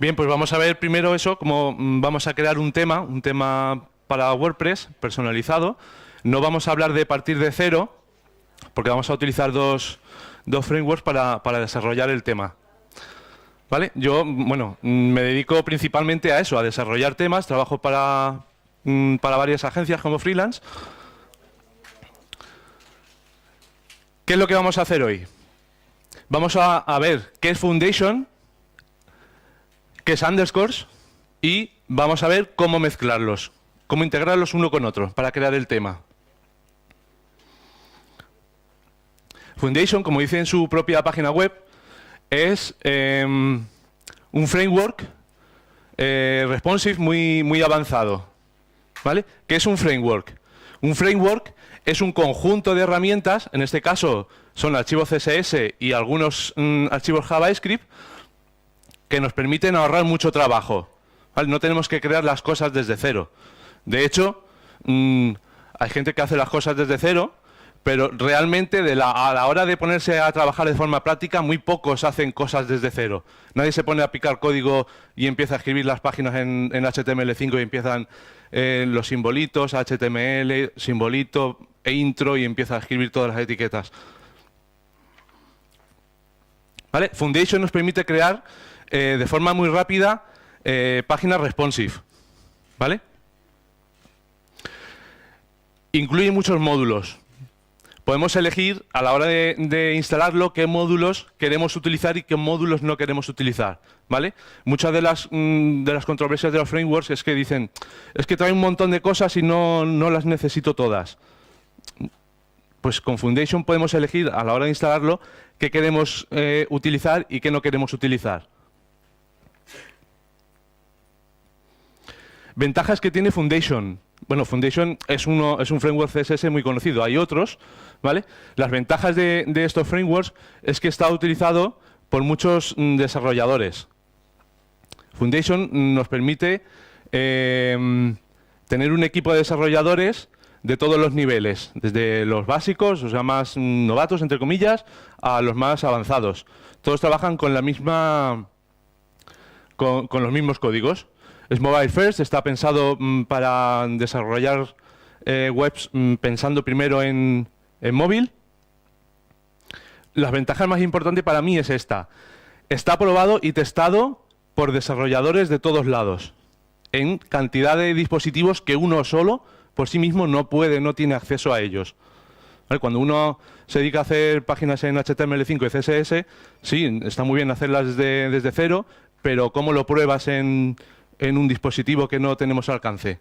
Bien, pues vamos a ver primero eso, cómo vamos a crear un tema para WordPress personalizado. No vamos a hablar de partir de cero, porque vamos a utilizar dos frameworks para desarrollar el tema. ¿Vale? Yo, bueno, me dedico principalmente a eso, a desarrollar temas, trabajo para varias agencias como freelance. ¿Qué es lo que vamos a hacer hoy? Vamos a ver qué es Foundation, qué es Underscores y vamos a ver cómo mezclarlos, cómo integrarlos uno con otro para crear el tema. Foundation, como dice en su propia página web, es un framework responsive muy avanzado. ¿Vale? ¿Qué es un framework? Un framework es un conjunto de herramientas, en este caso son archivos CSS y algunos archivos JavaScript, que nos permiten ahorrar mucho trabajo. ¿Vale? No tenemos que crear las cosas desde cero. De hecho, hay gente que hace las cosas desde cero, pero realmente a la hora de ponerse a trabajar de forma práctica, muy pocos hacen cosas desde cero. Nadie se pone a picar código y empieza a escribir las páginas en HTML5 y empiezan los simbolitos, HTML, simbolito e intro y empieza a escribir todas las etiquetas. ¿Vale? Foundation nos permite crear de forma muy rápida páginas responsive. ¿Vale? Incluye muchos módulos. Podemos elegir a la hora de instalarlo qué módulos queremos utilizar y qué módulos no queremos utilizar, ¿vale? Muchas de las controversias de los frameworks es que dicen, es que trae un montón de cosas y no las necesito todas. Pues con Foundation podemos elegir a la hora de instalarlo qué queremos utilizar y qué no queremos utilizar. Ventajas que tiene Foundation. Bueno, Foundation es un framework CSS muy conocido. Hay otros, ¿vale? Las ventajas de estos frameworks es que está utilizado por muchos desarrolladores. Foundation nos permite tener un equipo de desarrolladores de todos los niveles, desde los básicos, o sea, más novatos, entre comillas, a los más avanzados. Todos trabajan con los mismos códigos. Es mobile first, está pensado para desarrollar webs pensando primero en móvil. Las ventajas más importantes para mí es esta. Está aprobado y testado por desarrolladores de todos lados, en cantidad de dispositivos que uno solo, por sí mismo, no tiene acceso a ellos. ¿Vale? Cuando uno se dedica a hacer páginas en HTML5 y CSS, sí, está muy bien hacerlas desde cero, pero ¿cómo lo pruebas en un dispositivo que no tenemos alcance?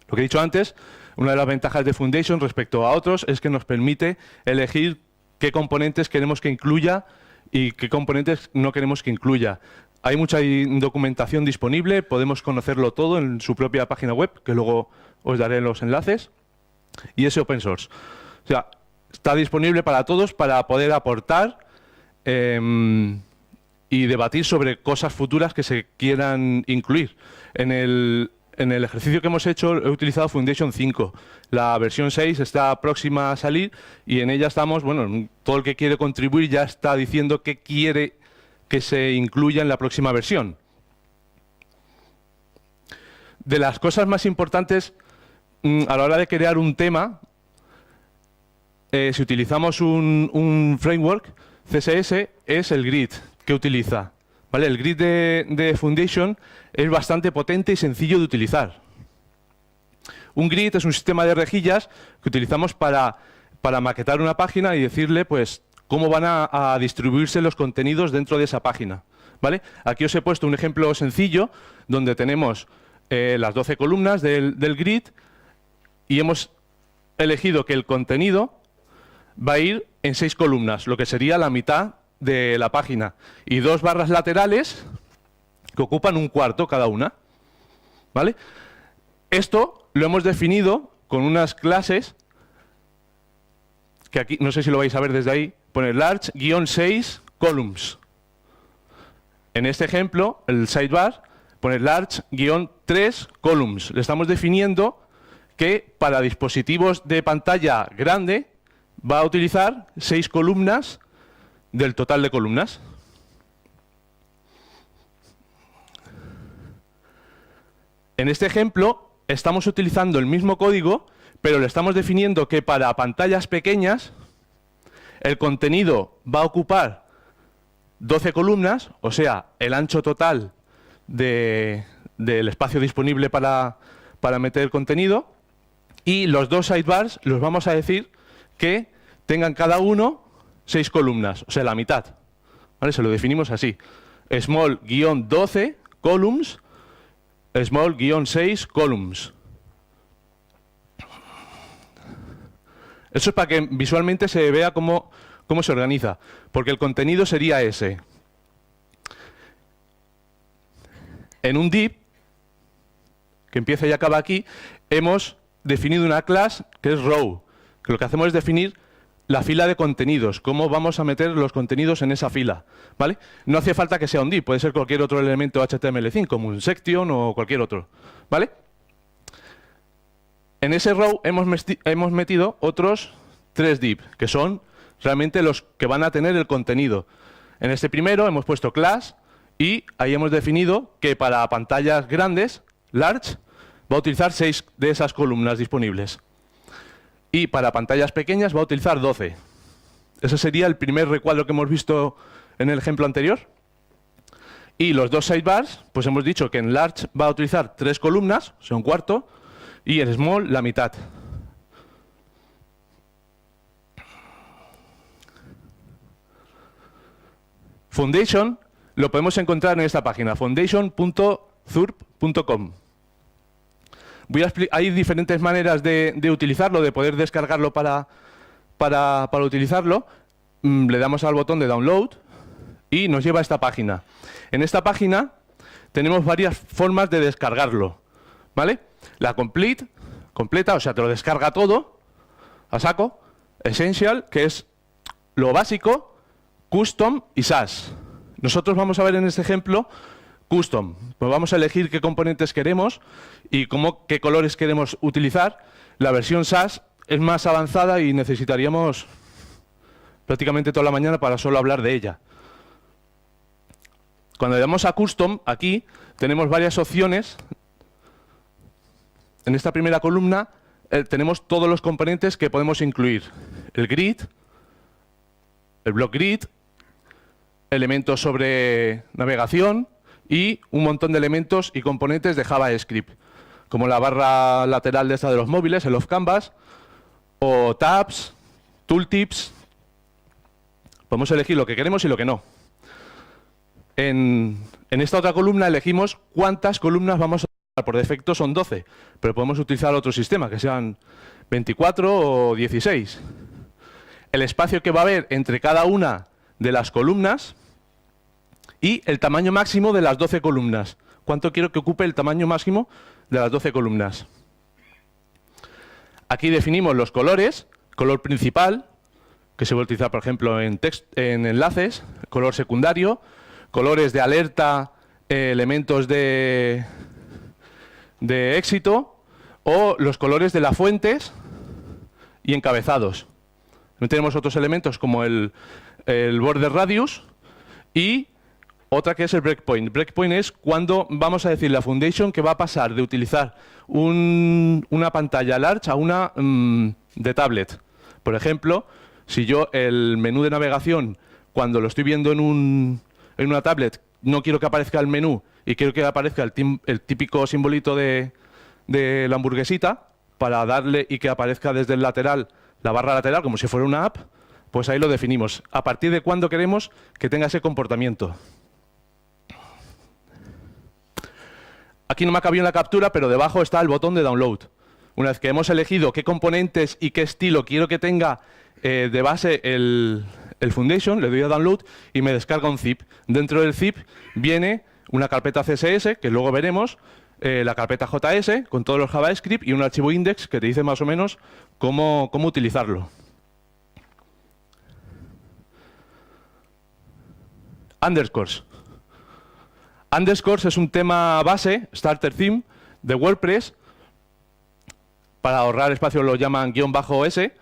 Lo que he dicho antes, una de las ventajas de Foundation respecto a otros es que nos permite elegir qué componentes queremos que incluya y qué componentes no queremos que incluya. Hay mucha documentación disponible, podemos conocerlo todo en su propia página web, que luego os daré los enlaces, y es open source. O sea, está disponible para todos para poder aportar y debatir sobre cosas futuras que se quieran incluir. En el ejercicio que hemos hecho he utilizado Foundation 5. La versión 6 está próxima a salir y en ella estamos, bueno, todo el que quiere contribuir ya está diciendo qué quiere que se incluya en la próxima versión. De las cosas más importantes a la hora de crear un tema, si utilizamos un framework CSS, es el grid que utiliza. ¿Vale? El grid de Foundation es bastante potente y sencillo de utilizar. Un grid es un sistema de rejillas que utilizamos para maquetar una página y decirle, pues, cómo van a distribuirse los contenidos dentro de esa página. ¿Vale? Aquí os he puesto un ejemplo sencillo donde tenemos las 12 columnas del grid y hemos elegido que el contenido va a ir en 6 columnas, lo que sería la mitad de la página, y 2 barras laterales que ocupan un cuarto cada una. ¿Vale? Esto lo hemos definido con unas clases que aquí, no sé si lo vais a ver desde ahí, pone large-6 columns. En este ejemplo, el sidebar pone large-3 columns. Le estamos definiendo que para dispositivos de pantalla grande va a utilizar 6 columnas del total de columnas. En este ejemplo estamos utilizando el mismo código, pero le estamos definiendo que para pantallas pequeñas el contenido va a ocupar 12 columnas, o sea, el ancho total del espacio disponible para meter contenido, y los dos sidebars los vamos a decir que tengan cada uno 6 columnas, o sea, la mitad. ¿Vale? Se lo definimos así. Small-12 columns, small-6 columns. Eso es para que visualmente se vea cómo se organiza, porque el contenido sería ese. En un div, que empieza y acaba aquí, hemos definido una clase que es row, que lo que hacemos es definir la fila de contenidos, cómo vamos a meter los contenidos en esa fila, ¿vale? No hace falta que sea un div, puede ser cualquier otro elemento HTML5, como un section o cualquier otro, ¿vale? En ese row hemos metido otros 3 div, que son realmente los que van a tener el contenido. En este primero hemos puesto class y ahí hemos definido que para pantallas grandes, large, va a utilizar 6 de esas columnas disponibles. Y para pantallas pequeñas va a utilizar 12. Ese sería el primer recuadro que hemos visto en el ejemplo anterior. Y los dos sidebars, pues hemos dicho que en large va a utilizar 3 columnas, o sea, un cuarto, y en small la mitad. Foundation lo podemos encontrar en esta página, foundation.zurb.com. Hay diferentes maneras de utilizarlo, de poder descargarlo para utilizarlo. Le damos al botón de download y nos lleva a esta página. En esta página tenemos varias formas de descargarlo, ¿vale? La completa, o sea, te lo descarga todo, a saco. Essential, que es lo básico. Custom y SAS. Nosotros vamos a ver en este ejemplo Custom. Pues vamos a elegir qué componentes queremos y qué colores queremos utilizar. La versión SAS es más avanzada y necesitaríamos prácticamente toda la mañana para solo hablar de ella. Cuando le damos a Custom, aquí tenemos varias opciones. En esta primera columna tenemos todos los componentes que podemos incluir. El grid, el block grid, elementos sobre navegación y un montón de elementos y componentes de JavaScript, como la barra lateral de esta de los móviles, el off canvas, o tabs, tooltips. Podemos elegir lo que queremos y lo que no. En esta otra columna elegimos cuántas columnas vamos a utilizar. Por defecto son 12, pero podemos utilizar otro sistema, que sean 24 o 16. El espacio que va a haber entre cada una de las columnas y el tamaño máximo de las 12 columnas. ¿Cuánto quiero que ocupe el tamaño máximo de las 12 columnas? Aquí definimos los colores, color principal, que se va a utilizar, por ejemplo, en enlaces, color secundario, colores de alerta, elementos de éxito, o los colores de las fuentes y encabezados. También tenemos otros elementos como el border radius y otra que es el breakpoint. Breakpoint es cuando vamos a decirle a Foundation que va a pasar de utilizar una pantalla large a una de tablet. Por ejemplo, si yo el menú de navegación, cuando lo estoy viendo en una tablet, no quiero que aparezca el menú y quiero que aparezca el típico simbolito de la hamburguesita, para darle y que aparezca desde el lateral, la barra lateral, como si fuera una app, pues ahí lo definimos. ¿A partir de cuándo queremos que tenga ese comportamiento? Aquí no me ha cabido en la captura, pero debajo está el botón de download. Una vez que hemos elegido qué componentes y qué estilo quiero que tenga de base el Foundation, le doy a download y me descarga un zip. Dentro del zip viene una carpeta CSS, que luego veremos, la carpeta JS con todos los JavaScript y un archivo index que te dice más o menos cómo utilizarlo. Underscores. Underscores es un tema base, starter theme, de WordPress. Para ahorrar espacio lo llaman --s.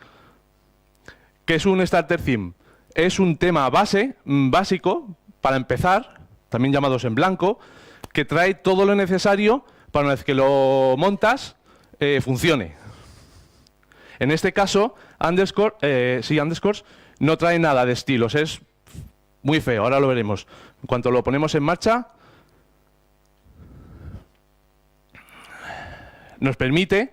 ¿Qué es un starter theme? Es un tema base, básico, para empezar, también llamados en blanco, que trae todo lo necesario para una vez que lo montas, funcione. En este caso, underscores no trae nada de estilos, es muy feo, ahora lo veremos. En cuanto lo ponemos en marcha, nos permite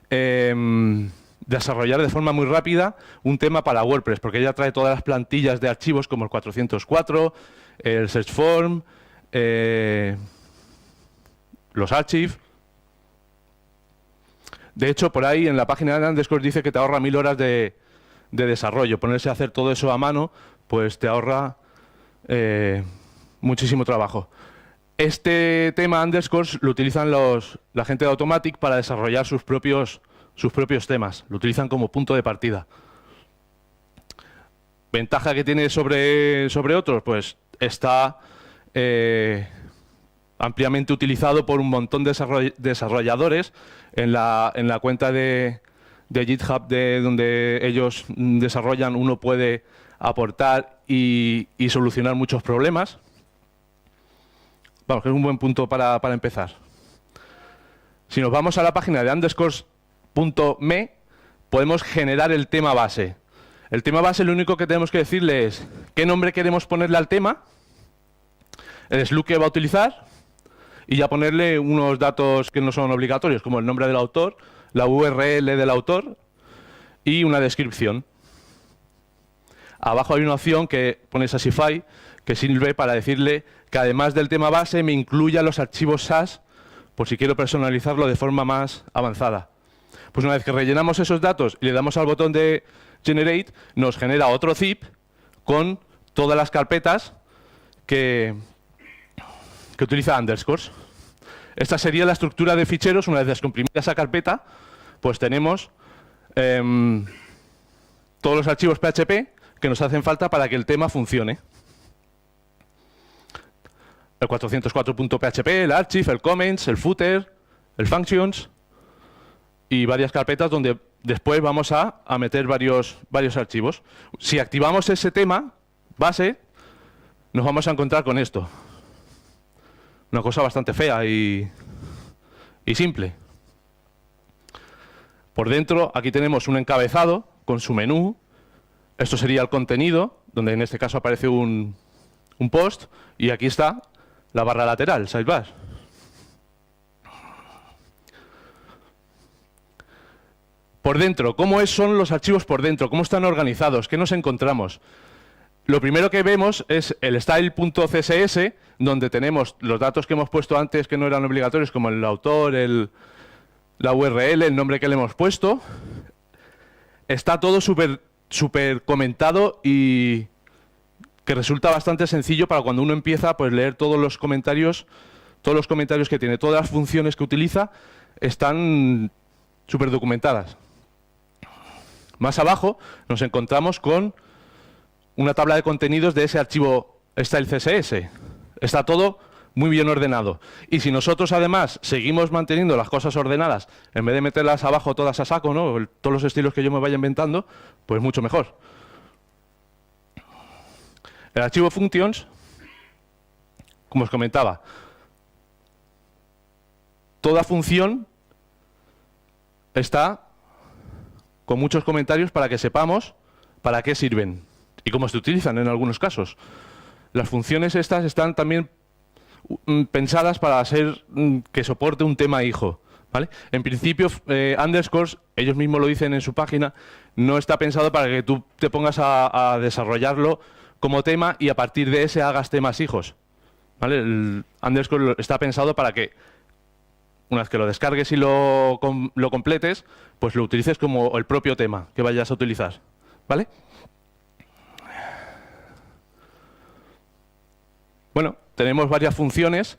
desarrollar de forma muy rápida un tema para WordPress, porque ya trae todas las plantillas de archivos como el 404, el search form, los archives. De hecho, por ahí en la página de Underscore dice que te ahorra 1000 horas de desarrollo. Ponerse a hacer todo eso a mano, pues te ahorra muchísimo trabajo. Este tema Underscores lo utilizan la gente de Automattic para desarrollar sus propios temas. Lo utilizan como punto de partida. ¿Ventaja que tiene sobre otros? Pues está ampliamente utilizado por un montón de desarrolladores en la cuenta de GitHub donde ellos desarrollan. Uno puede aportar y solucionar muchos problemas. Vamos, que es un buen punto para empezar. Si nos vamos a la página de underscores.me, podemos generar el tema base. El tema base, lo único que tenemos que decirle es qué nombre queremos ponerle al tema, el slug que va a utilizar, y ya ponerle unos datos que no son obligatorios, como el nombre del autor, la URL del autor y una descripción. Abajo hay una opción que pone Sassify, que sirve para decirle que además del tema base me incluya los archivos SAS, por si quiero personalizarlo de forma más avanzada. Pues una vez que rellenamos esos datos y le damos al botón de Generate, nos genera otro zip con todas las carpetas que utiliza Underscores. Esta sería la estructura de ficheros. Una vez descomprimida esa carpeta, pues tenemos todos los archivos PHP que nos hacen falta para que el tema funcione. El 404.php, el archive, el comments, el footer, el functions y varias carpetas donde después vamos a meter varios archivos. Si activamos ese tema base, nos vamos a encontrar con esto. Una cosa bastante fea y simple. Por dentro, aquí tenemos un encabezado con su menú. Esto sería el contenido, donde en este caso aparece un post, y aquí está la barra lateral, sidebar. Por dentro, ¿cómo son los archivos por dentro? ¿Cómo están organizados? ¿Qué nos encontramos? Lo primero que vemos es el style.css, donde tenemos los datos que hemos puesto antes que no eran obligatorios, como el autor, la URL, el nombre que le hemos puesto. Está todo súper comentado y que resulta bastante sencillo para cuando uno empieza, pues leer todos los comentarios que tiene, todas las funciones que utiliza están súper documentadas. Más abajo nos encontramos con una tabla de contenidos de ese archivo style.css. Está todo muy bien ordenado. Y si nosotros además seguimos manteniendo las cosas ordenadas, en vez de meterlas abajo todas a saco, ¿no? Todos los estilos que yo me vaya inventando, pues mucho mejor. El archivo functions, como os comentaba, toda función está con muchos comentarios para que sepamos para qué sirven y cómo se utilizan en algunos casos. Las funciones estas están también pensadas para hacer que soporte un tema hijo, ¿vale? En principio, Underscores, ellos mismos lo dicen en su página, no está pensado para que tú te pongas a desarrollarlo como tema y a partir de ese hagas temas hijos, ¿vale? El Underscore está pensado para que una vez que lo descargues y lo completes, pues lo utilices como el propio tema que vayas a utilizar, ¿vale? Bueno, tenemos varias funciones.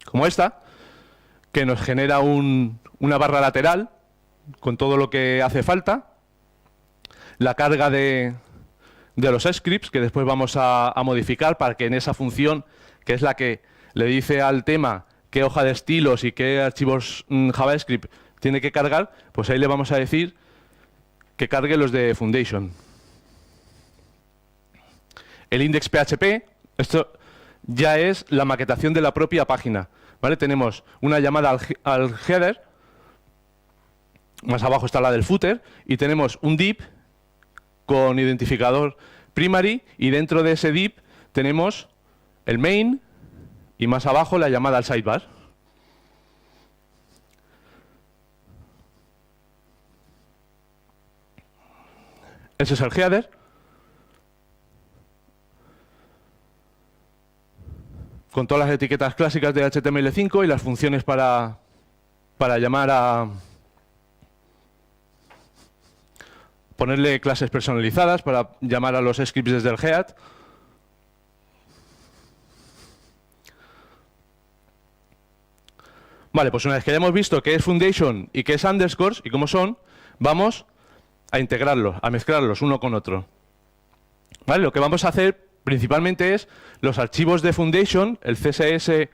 Como esta, que nos genera una barra lateral con todo lo que hace falta, la carga de los scripts que después vamos a modificar para que en esa función, que es la que le dice al tema qué hoja de estilos y qué archivos JavaScript tiene que cargar, pues ahí le vamos a decir que cargue los de Foundation. El index PHP, esto ya es la maquetación de la propia página, ¿vale? Tenemos una llamada al header, más abajo está la del footer, y tenemos un div con identificador primary, y dentro de ese div tenemos el main, y más abajo la llamada al sidebar. Ese es el header. Con todas las etiquetas clásicas de HTML5 y las funciones para llamar a... ponerle clases personalizadas, para llamar a los scripts desde el head. Vale, pues una vez que ya hemos visto qué es foundation y qué es underscores y cómo son, vamos a integrarlos, a mezclarlos uno con otro. ¿Vale? Lo que vamos a hacer principalmente es los archivos de foundation, el CSS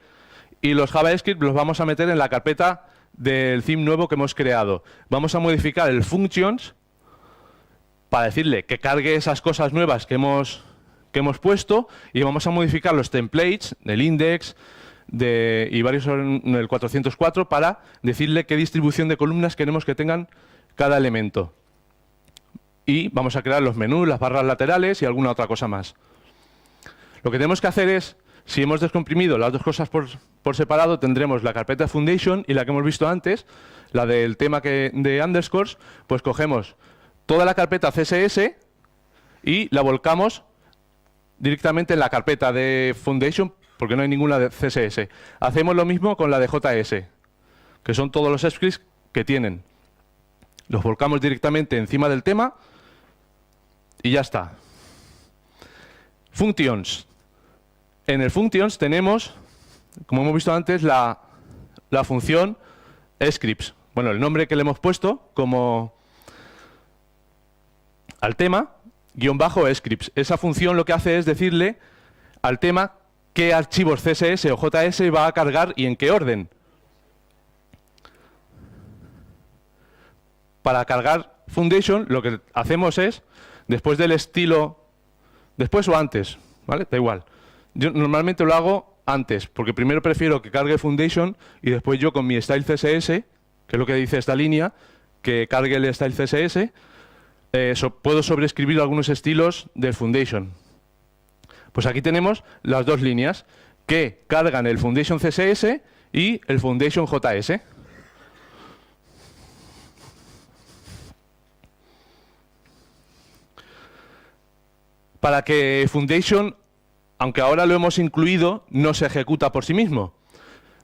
y los JavaScript, los vamos a meter en la carpeta del theme nuevo que hemos creado. Vamos a modificar el functions para decirle que cargue esas cosas nuevas que hemos puesto, y vamos a modificar los templates del index y varios en el 404 para decirle qué distribución de columnas queremos que tengan cada elemento. Y vamos a crear los menús, las barras laterales y alguna otra cosa más. Lo que tenemos que hacer es, si hemos descomprimido las dos cosas por separado, tendremos la carpeta Foundation y la que hemos visto antes, la del tema de underscores, pues cogemos toda la carpeta CSS y la volcamos directamente en la carpeta de Foundation, porque no hay ninguna de CSS. Hacemos lo mismo con la de JS, que son todos los scripts que tienen. Los volcamos directamente encima del tema y ya está. Functions. En el functions tenemos, como hemos visto antes, la función scripts. Bueno, el nombre que le hemos puesto como al tema, _scripts. Esa función lo que hace es decirle al tema qué archivos CSS o JS va a cargar y en qué orden. Para cargar Foundation lo que hacemos es, después del estilo, después o antes, ¿vale? Da igual. Yo normalmente lo hago antes, porque primero prefiero que cargue Foundation y después yo con mi style CSS, que es lo que dice esta línea, que cargue el style CSS, puedo sobreescribir algunos estilos del Foundation. Pues aquí tenemos las dos líneas que cargan el Foundation CSS y el Foundation JS. Para que Foundation, aunque ahora lo hemos incluido, no se ejecuta por sí mismo.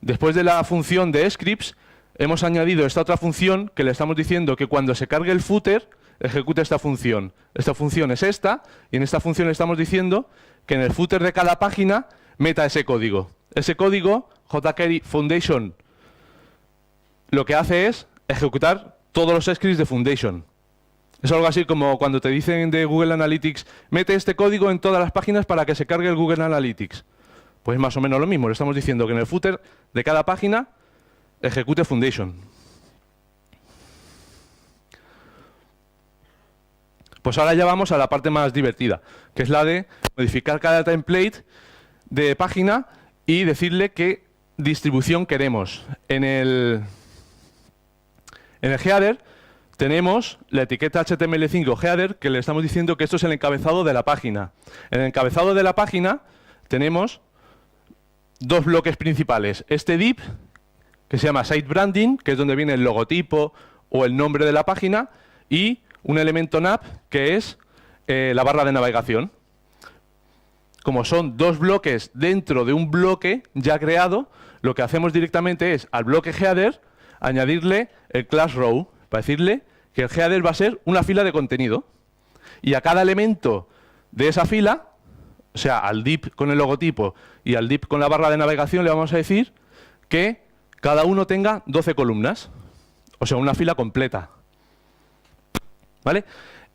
Después de la función de scripts, hemos añadido esta otra función que le estamos diciendo que cuando se cargue el footer, ejecute esta función. Esta función es esta, y en esta función le estamos diciendo que en el footer de cada página meta ese código. Ese código, jQuery Foundation, lo que hace es ejecutar todos los scripts de Foundation. Es algo así como cuando te dicen de Google Analytics, mete este código en todas las páginas para que se cargue el Google Analytics. Pues más o menos lo mismo, le estamos diciendo que en el footer de cada página ejecute Foundation. Pues ahora ya vamos a la parte más divertida, que es la de modificar cada template de página y decirle qué distribución queremos. En el header tenemos la etiqueta HTML5 header, que le estamos diciendo que esto es el encabezado de la página. En el encabezado de la página tenemos dos bloques principales. Este div, que se llama site branding, que es donde viene el logotipo o el nombre de la página, y un elemento nav, que es la barra de navegación. Como son dos bloques dentro de un bloque ya creado, lo que hacemos directamente es al bloque header añadirle el class row, para decirle que el header va a ser una fila de contenido. Y a cada elemento de esa fila, o sea, al div con el logotipo y al div con la barra de navegación, le vamos a decir que cada uno tenga 12 columnas. O sea, una fila completa. ¿Vale?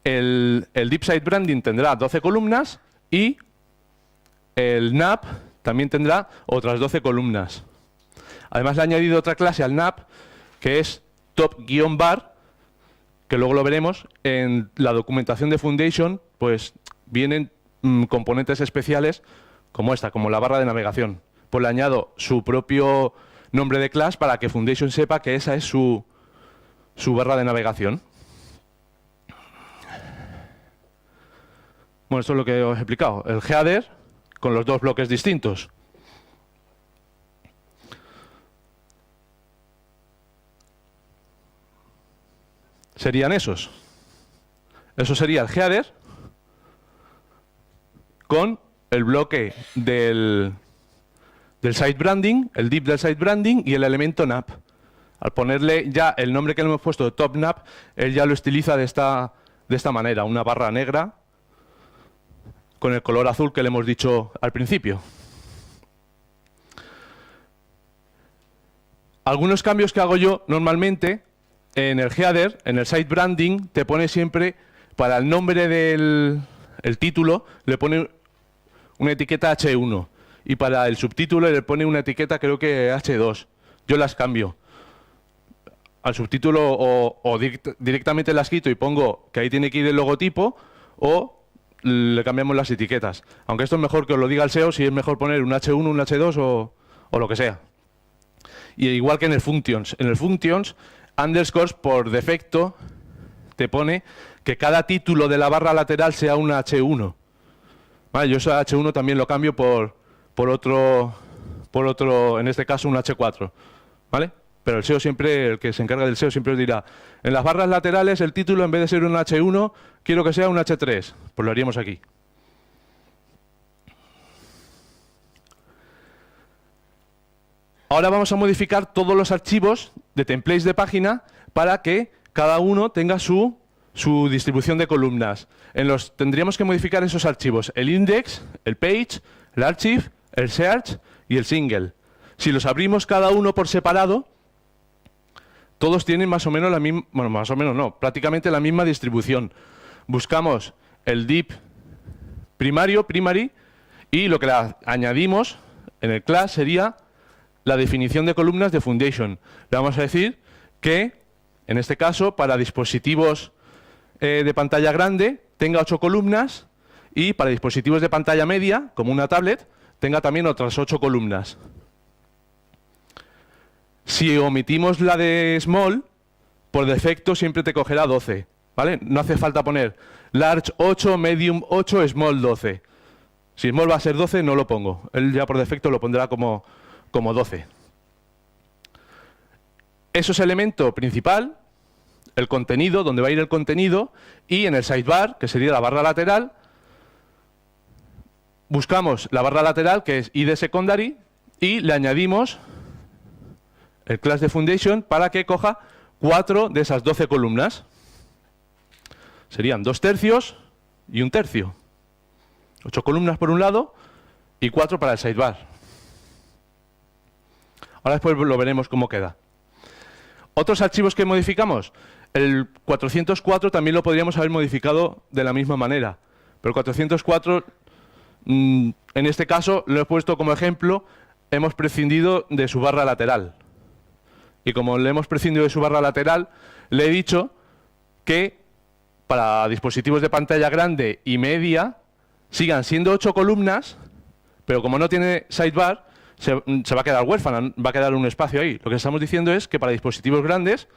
El div site branding tendrá 12 columnas y el nav también tendrá otras 12 columnas. Además le he añadido otra clase al nav que es top-bar, que luego lo veremos en la documentación de Foundation, pues vienen componentes especiales como esta, como la barra de navegación. Pues le añado su propio nombre de clase para que Foundation sepa que esa es su barra de navegación. Bueno, esto es lo que os he explicado. El header con los dos bloques distintos. Serían esos. Eso sería el header con el bloque del site branding, el div del site branding y el elemento nav. Al ponerle ya el nombre que le hemos puesto de top nav, él ya lo estiliza de esta manera, una barra negra con el color azul que le hemos dicho al principio. Algunos cambios que hago yo normalmente en el header, en el site branding, te pone siempre, para el nombre del título, le pone una etiqueta H1 y para el subtítulo le pone una etiqueta creo que H2. Yo las cambio. Al subtítulo o directamente las quito y pongo que ahí tiene que ir el logotipo o le cambiamos las etiquetas. Aunque esto es mejor que os lo diga el SEO, si es mejor poner un H1, un H2 o lo que sea. Y igual que en el functions. En el functions, underscores por defecto te pone que cada título de la barra lateral sea un H1. Vale, yo ese H1 también lo cambio por otro, en este caso un H4. ¿Vale? Pero el SEO siempre, el que se encarga del SEO siempre os dirá, en las barras laterales el título en vez de ser un H1, quiero que sea un H3. Pues lo haríamos aquí. Ahora vamos a modificar todos los archivos de templates de página para que cada uno tenga su distribución de columnas. Tendríamos que modificar esos archivos, el index, el page, el archive, el search y el single. Si los abrimos cada uno por separado, todos tienen más o menos la misma, bueno, más o menos no, prácticamente la misma distribución. Buscamos el div primario, primary, y lo que le añadimos en el class sería la definición de columnas de Foundation. Le vamos a decir que, en este caso, para dispositivos de pantalla grande, tenga 8 columnas y para dispositivos de pantalla media, como una tablet, tenga también otras 8 columnas. Si omitimos la de small, por defecto siempre te cogerá 12, ¿vale? No hace falta poner large 8, medium 8, small 12. Si small va a ser 12, no lo pongo. Él ya por defecto lo pondrá como 12. Eso es el elemento principal, el contenido, donde va a ir el contenido, y en el sidebar, que sería la barra lateral, buscamos la barra lateral, que es id secondary, y le añadimos el class de Foundation para que coja 4 de esas 12 columnas. Serían 2 tercios y 1 tercio. 8 columnas por un lado y 4 para el sidebar. Ahora después lo veremos cómo queda. Otros archivos que modificamos. El 404 también lo podríamos haber modificado de la misma manera. Pero el 404, en este caso, lo he puesto como ejemplo, hemos prescindido de su barra lateral. Y como le hemos prescindido de su barra lateral, le he dicho que para dispositivos de pantalla grande y media sigan siendo 8 columnas, pero como no tiene sidebar, se va a quedar huérfana, va a quedar un espacio ahí. Lo que estamos diciendo es que para dispositivos grandes,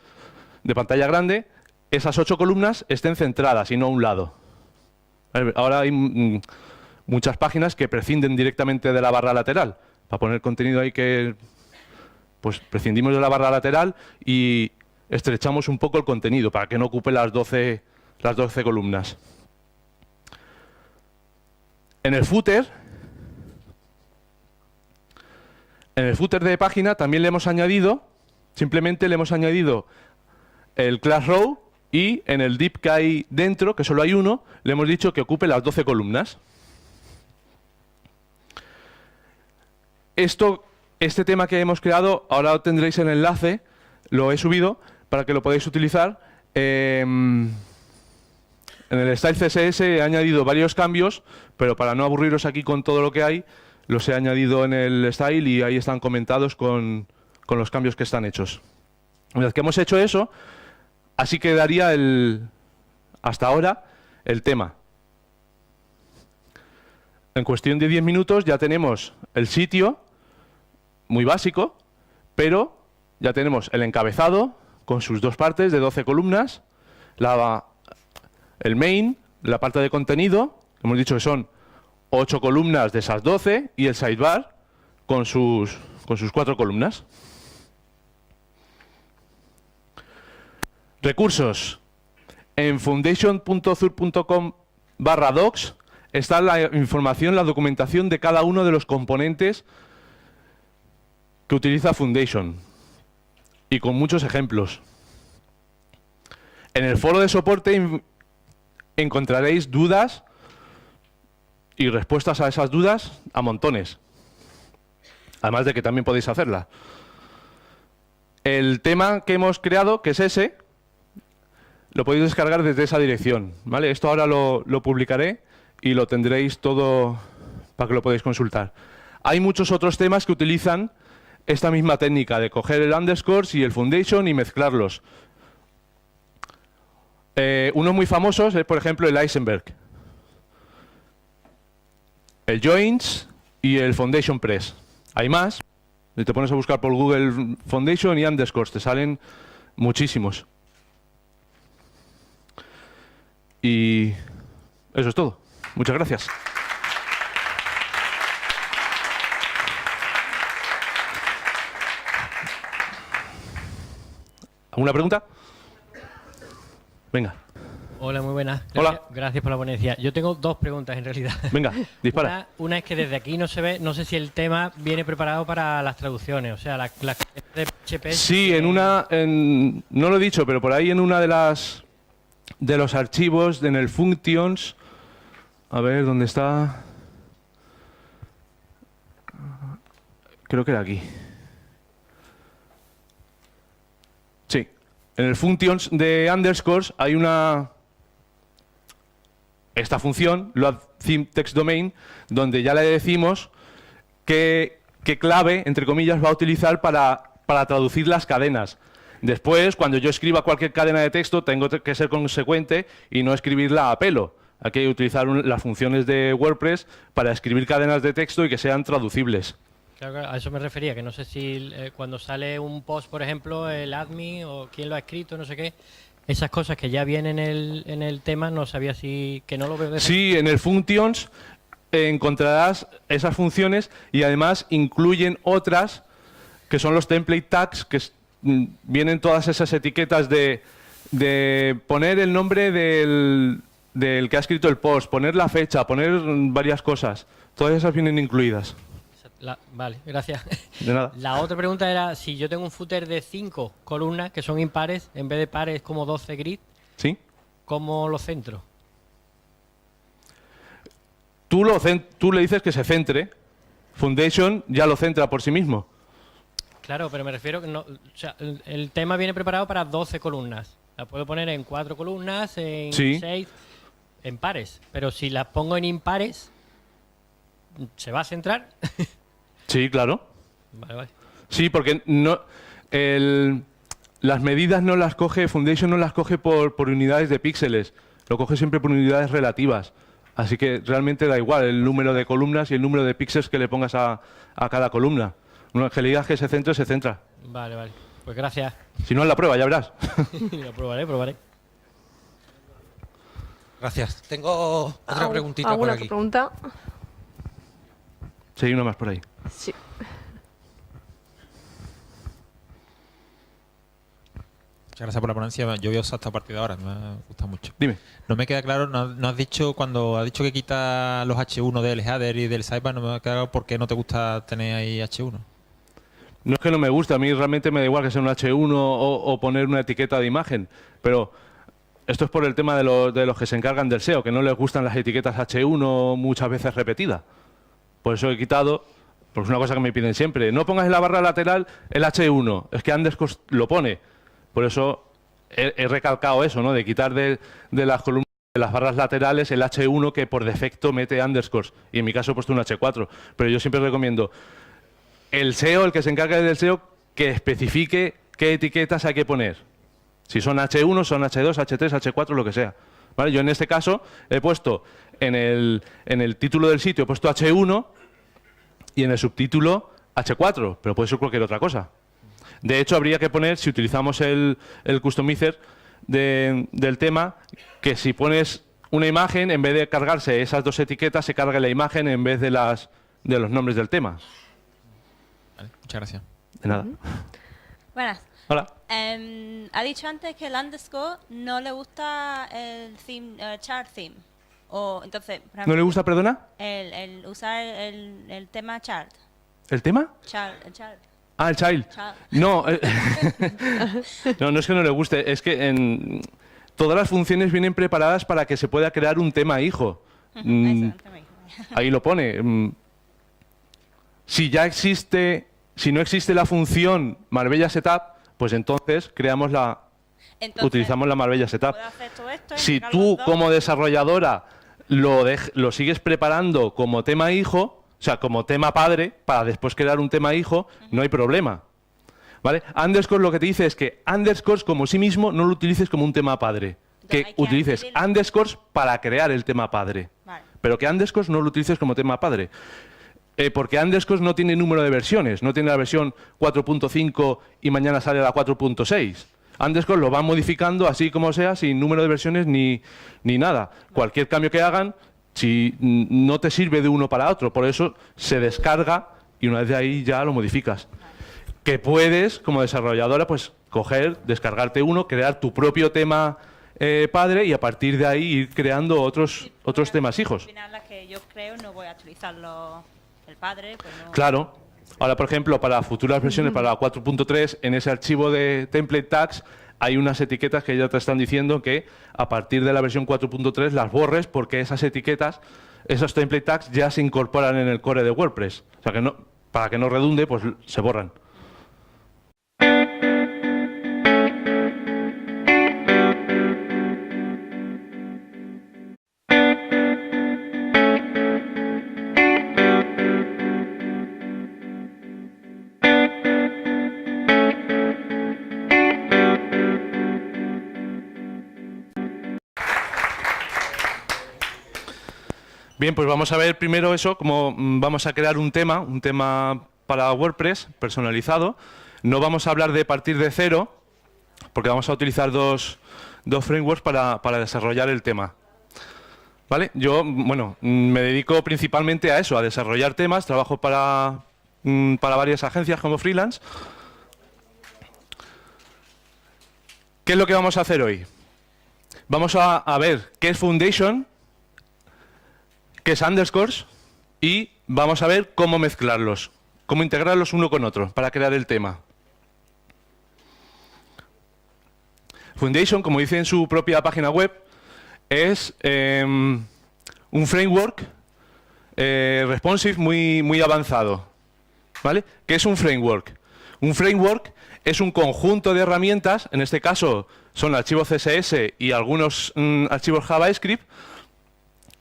de pantalla grande, esas 8 columnas estén centradas y no a un lado. Ahora hay muchas páginas que prescinden directamente de la barra lateral. Para poner contenido ahí que pues prescindimos de la barra lateral y estrechamos un poco el contenido para que no ocupe las 12 columnas. En el footer de página también le hemos añadido, simplemente le hemos añadido el class row y en el div que hay dentro, que solo hay uno, le hemos dicho que ocupe las 12 columnas. Este tema que hemos creado, ahora tendréis el enlace, lo he subido para que lo podáis utilizar. En el style CSS he añadido varios cambios, pero para no aburriros aquí con todo lo que hay, los he añadido en el style y ahí están comentados con los cambios que están hechos. Una vez que hemos hecho eso, así quedaría hasta ahora el tema. En cuestión de 10 minutos ya tenemos el sitio, muy básico, pero ya tenemos el encabezado con sus dos partes de 12 columnas, el main, la parte de contenido, hemos dicho que son 8 columnas de esas 12, y el sidebar con sus 4 columnas. Recursos. En foundation.zur.com/docs está la información, la documentación de cada uno de los componentes que utiliza Foundation, y con muchos ejemplos. En el foro de soporte encontraréis dudas y respuestas a esas dudas a montones. Además de que también podéis hacerla. El tema que hemos creado, que es ese, lo podéis descargar desde esa dirección, ¿vale? Esto ahora lo publicaré y lo tendréis todo para que lo podáis consultar. Hay muchos otros temas que utilizan esta misma técnica de coger el underscores y el foundation y mezclarlos. Unos muy famosos es, por ejemplo, el Eisenberg, el Joins y el Foundation Press. Hay más. Si te pones a buscar por Google Foundation y underscores, te salen muchísimos. Y eso es todo. Muchas gracias. ¿Alguna pregunta? Venga. Hola, muy buenas. Hola. Gracias por la ponencia. Yo tengo dos preguntas en realidad. Venga, dispara. Una es que desde aquí no se ve, no sé si el tema viene preparado para las traducciones, o sea, la de PHP. Sí, no lo he dicho, pero por ahí en una de los archivos, en el functions, a ver, ¿dónde está? Creo que era aquí. Sí, en el functions de underscores hay esta función, load theme text domain, donde ya le decimos qué clave, entre comillas, va a utilizar para traducir las cadenas. Después, cuando yo escriba cualquier cadena de texto, tengo que ser consecuente y no escribirla a pelo. Hay que utilizar las funciones de WordPress para escribir cadenas de texto y que sean traducibles. Claro, a eso me refería, que no sé si cuando sale un post, por ejemplo, el admin o quién lo ha escrito, no sé qué, esas cosas que ya vienen en el tema, no sabía si... que no lo veo. Sí, en el functions encontrarás esas funciones y además incluyen otras que son los template tags, que vienen todas esas etiquetas de poner el nombre del que ha escrito el post, poner la fecha, poner varias cosas. Todas esas vienen incluidas. Vale, gracias. De nada. La otra pregunta era, si yo tengo un footer de 5 columnas, que son impares, en vez de pares como 12 grid, ¿Sí? ¿cómo lo centro? Tú le dices que se centre. Foundation ya lo centra por sí mismo. Claro, pero me refiero que no, o sea, el tema viene preparado para 12 columnas. La puedo poner en 4 columnas, en 6, en pares. Pero si las pongo en impares, ¿se va a centrar? Sí, claro. Vale, vale. Sí, porque las medidas no las coge, Foundation no las coge por unidades de píxeles, lo coge siempre por unidades relativas. Así que realmente da igual el número de columnas y el número de píxeles que le pongas a cada columna. Una que le digas que se centre, se centra. Vale, vale. Pues gracias. Si no, en la prueba, ya verás. Lo probaré. Gracias. Tengo otra preguntita por ¿Alguna aquí. pregunta? Sí, hay una más por ahí. Sí. Muchas gracias por la ponencia. Yo voy a usar esta partida ahora, me ha gustado mucho. Dime. No me queda claro, no has dicho, cuando has dicho que quita los H1 del header y del sidebar, no me ha quedado por qué no te gusta tener ahí H1. No es que no me guste, a mí realmente me da igual que sea un H1 o poner una etiqueta de imagen, pero esto es por el tema de los que se encargan del SEO, que no les gustan las etiquetas H1 muchas veces repetidas. Por eso he quitado, porque es una cosa que me piden siempre, no pongas en la barra lateral el H1, es que underscore lo pone. Por eso he recalcado eso, ¿no? De quitar de las columnas, de las barras laterales, el H1 que por defecto mete underscores. Y en mi caso he puesto un H4. Pero yo siempre recomiendo el SEO, el que se encargue del SEO, que especifique qué etiquetas hay que poner. Si son H1, son H2, H3, H4, lo que sea. ¿Vale? Yo en este caso he puesto en el título del sitio he puesto H1 y en el subtítulo H4, pero puede ser cualquier otra cosa. De hecho, habría que poner, si utilizamos el customizer del tema, que si pones una imagen, en vez de cargarse esas dos etiquetas, se cargue la imagen en vez de los nombres del tema. Vale, muchas gracias. De nada. Buenas. Hola. Ha dicho antes que el underscore no le gusta el theme, chart theme. O, entonces, por ejemplo, ¿No le gusta, perdona? el usar el tema chart. ¿El tema? Chart. Ah, el child. Chart. No, no es que no le guste, es que todas las funciones vienen preparadas para que se pueda crear un tema hijo. Eso, el tema hijo. Ahí lo pone. Si no existe la función Marbella Setup, pues entonces utilizamos la Marbella Setup. ¿Puedo hacer todo esto y Si sacar tú los dos? como desarrolladora lo sigues preparando como tema hijo, o sea, como tema padre, para después crear un tema hijo, no hay problema. ¿Vale? Underscore lo que te dice es que underscores como sí mismo no lo utilices como un tema padre. Entonces, Que hay que utilices añadirle. underscores para crear el tema padre. Vale. Pero que underscores no lo utilices como tema padre. Porque underscores no tiene número de versiones. No tiene la versión 4.5 y mañana sale la 4.6. Underscore lo van modificando así como sea, sin número de versiones ni nada. Cualquier cambio que hagan, si no te sirve de uno para otro, por eso se descarga y una vez de ahí ya lo modificas. Que puedes, como desarrolladora, pues coger, descargarte uno, crear tu propio tema padre y a partir de ahí ir creando otros temas hijos. Al final, las que yo creo, no voy a utilizarlo el padre. Pues no. Claro. Ahora, por ejemplo, para futuras versiones, para la 4.3, en ese archivo de template tags hay unas etiquetas que ya te están diciendo que a partir de la versión 4.3 las borres porque esas etiquetas, esos template tags ya se incorporan en el core de WordPress. O sea que no, para que no redunde, pues se borran. Bien, pues vamos a ver primero eso, cómo vamos a crear un tema para WordPress personalizado. No vamos a hablar de partir de cero, porque vamos a utilizar dos frameworks para desarrollar el tema. ¿Vale? Yo, bueno, me dedico principalmente a eso, a desarrollar temas, trabajo para varias agencias como freelance. ¿Qué es lo que vamos a hacer hoy? Vamos a ver qué es Foundation, qué es underscores y vamos a ver cómo mezclarlos, cómo integrarlos uno con otro para crear el tema. Foundation, como dice en su propia página web, es un framework responsive muy avanzado. ¿Vale? ¿Qué es un framework? Un framework es un conjunto de herramientas, en este caso son archivos CSS y algunos archivos JavaScript,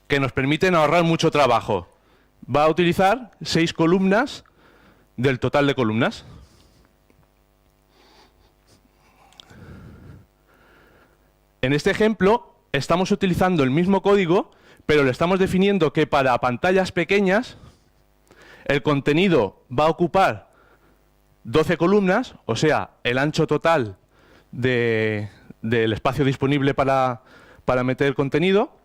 que nos permiten ahorrar mucho trabajo. Va a utilizar 6 columnas del total de columnas. En este ejemplo estamos utilizando el mismo código, pero le estamos definiendo que para pantallas pequeñas el contenido va a ocupar 12 columnas, o sea, el ancho total del espacio disponible para meter el contenido.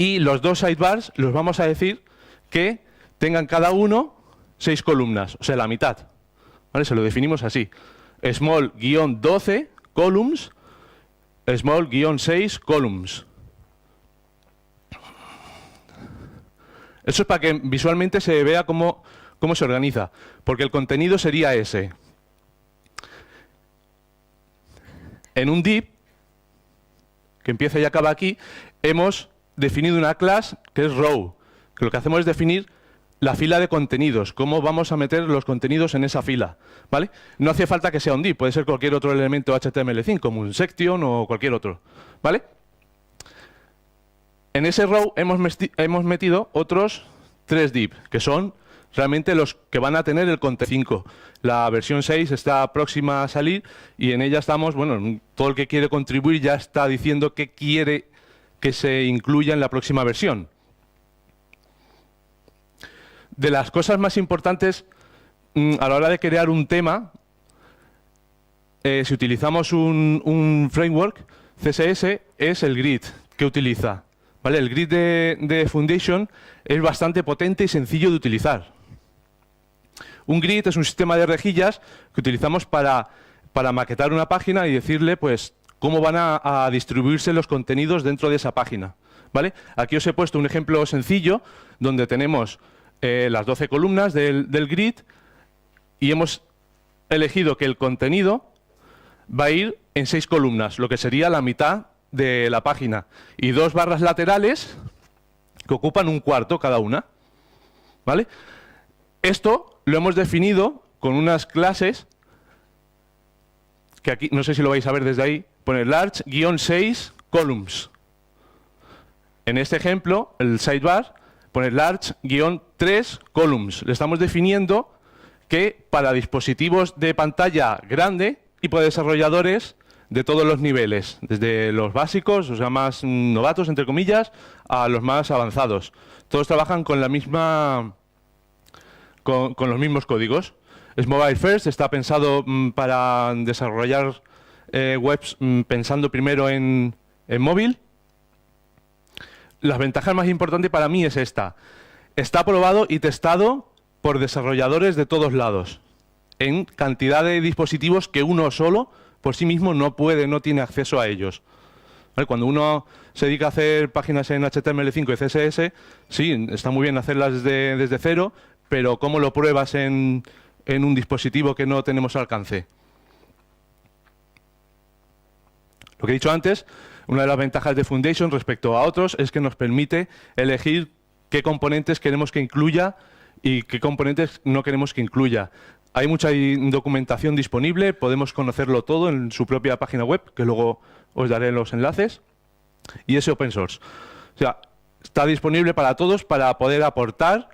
Y los dos sidebars los vamos a decir que tengan cada uno 6 columnas, o sea, la mitad. ¿Vale? Se lo definimos así. Small-12 columns, small-6 columns. Eso es para que visualmente se vea cómo se organiza, porque el contenido sería ese. En un div, que empieza y acaba aquí, hemos definido una clase que es row, que lo que hacemos es definir la fila de contenidos, cómo vamos a meter los contenidos en esa fila, ¿vale? No hace falta que sea un div, puede ser cualquier otro elemento HTML5, como un section o cualquier otro, ¿vale? En ese row hemos metido otros 3 div, que son realmente los que van a tener el contenido 5. La versión 6 está próxima a salir y en ella estamos, bueno, todo el que quiere contribuir ya está diciendo qué quiere que se incluya en la próxima versión. De las cosas más importantes a la hora de crear un tema, si utilizamos un framework, CSS es el grid que utiliza. ¿Vale? El grid de Foundation es bastante potente y sencillo de utilizar. Un grid es un sistema de rejillas que utilizamos para maquetar una página y decirle pues cómo van a distribuirse los contenidos dentro de esa página. ¿Vale? Aquí os he puesto un ejemplo sencillo donde tenemos las 12 columnas del grid y hemos elegido que el contenido va a ir en 6 columnas, lo que sería la mitad de la página, y 2 barras laterales que ocupan un cuarto cada una. ¿Vale? Esto lo hemos definido con unas clases que aquí, no sé si lo vais a ver desde ahí, pone large-6 columns. En este ejemplo, el sidebar pone large-3 columns. Le estamos definiendo que para dispositivos de pantalla grande y para desarrolladores de todos los niveles, desde los básicos, o sea, más novatos, entre comillas, a los más avanzados. Todos trabajan con la misma, con los mismos códigos. Es mobile first, está pensado para desarrollar webs pensando primero en móvil. Las ventajas más importantes para mí es esta. Está aprobado y testado por desarrolladores de todos lados, en cantidad de dispositivos que uno solo por sí mismo no tiene acceso a ellos. ¿Vale? Cuando uno se dedica a hacer páginas en HTML5 y CSS, sí, está muy bien hacerlas desde cero, pero ¿cómo lo pruebas en un dispositivo que no tenemos alcance? Lo que he dicho antes, una de las ventajas de Foundation respecto a otros es que nos permite elegir qué componentes queremos que incluya y qué componentes no queremos que incluya. Hay mucha documentación disponible, podemos conocerlo todo en su propia página web, que luego os daré los enlaces, y es open source. O sea, está disponible para todos para poder aportar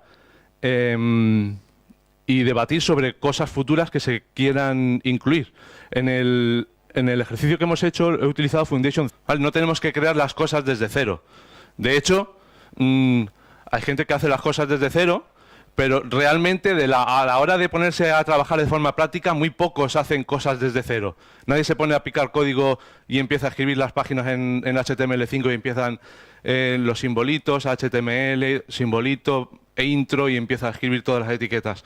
y debatir sobre cosas futuras que se quieran incluir. En el ejercicio que hemos hecho he utilizado Foundation. ¿Vale? No tenemos que crear las cosas desde cero. De hecho, hay gente que hace las cosas desde cero, pero realmente a la hora de ponerse a trabajar de forma práctica, muy pocos hacen cosas desde cero. Nadie se pone a picar código y empieza a escribir las páginas en HTML5 y empiezan los simbolitos, HTML, simbolito e intro, y empieza a escribir todas las etiquetas.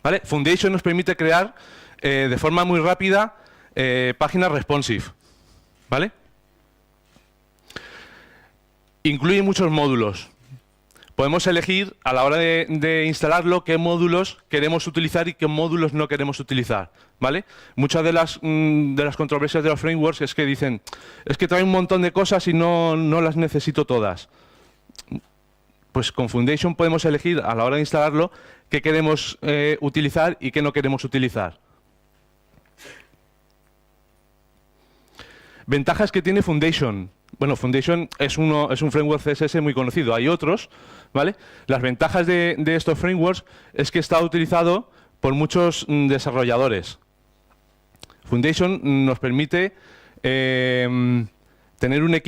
¿Vale? Foundation nos permite crear de forma muy rápida páginas responsive. ¿Vale? Incluye muchos módulos. Podemos elegir a la hora de instalarlo qué módulos queremos utilizar y qué módulos no queremos utilizar, ¿vale? Muchas de las controversias de los frameworks es que dicen, es que trae un montón de cosas y no las necesito todas. Pues con Foundation podemos elegir a la hora de instalarlo qué queremos utilizar y qué no queremos utilizar. Ventajas que tiene Foundation. Bueno, Foundation es un framework CSS muy conocido. Hay otros, ¿vale? Las ventajas de estos frameworks es que está utilizado por muchos desarrolladores. Foundation nos permite tener un equipo